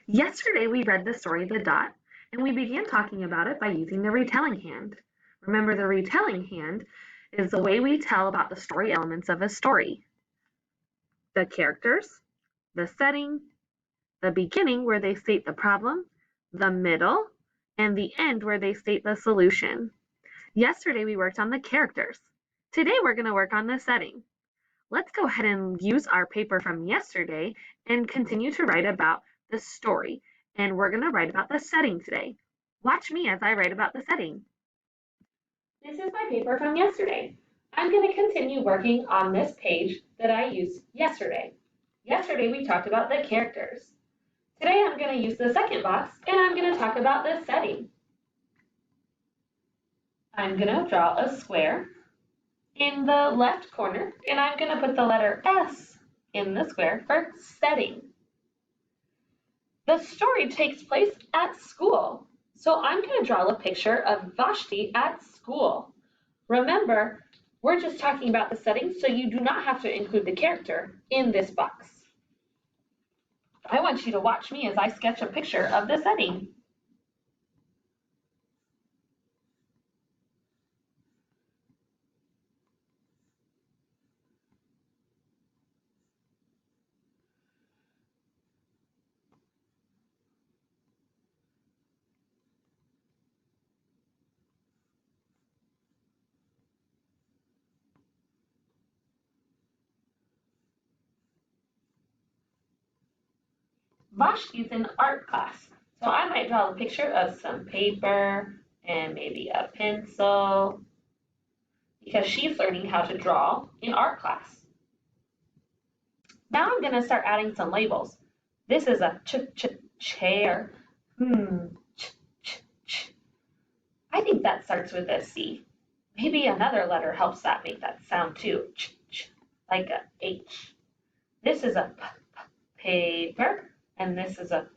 Yesterday we read the story The Dot, and we began talking about it by using the retelling hand. Remember, the retelling hand is the way we tell about the story elements of a story. The characters, the setting, the beginning where they state the problem, the middle, and the end where they state the solution. Yesterday we worked on the characters. Today we're going to work on the setting. Let's go ahead and use our paper from yesterday and continue to write about the story. And we're going to write about the setting today. Watch me as I write about the setting. This is my paper from yesterday. I'm going to continue working on this page that I used yesterday. Yesterday we talked about the characters. Today I'm going to use the second box and I'm going to talk about the setting. I'm going to draw a square in the left corner and I'm going to put the letter S in the square for setting. The story takes place at school, so I'm going to draw a picture of Vashti at school. Remember, we're just talking about the setting, so you do not have to include the character in this box. I want you to watch me as I sketch a picture of the setting. Vashti's in art class, so I might draw a picture of some paper and maybe a pencil because she's learning how to draw in art class. Now I'm going to start adding some labels. This is a chair. Ch. I think that starts with a C. Maybe another letter helps that make that sound too. Ch, like a H. This is a paper, and this is a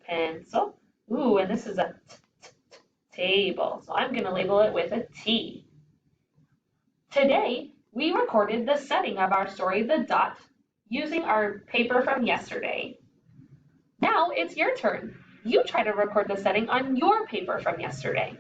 pencil. Ooh, and this is a table. So I'm going to label it with a T. Today, we recorded the setting of our story, The Dot, using our paper from yesterday. Now it's your turn. You try to record the setting on your paper from yesterday.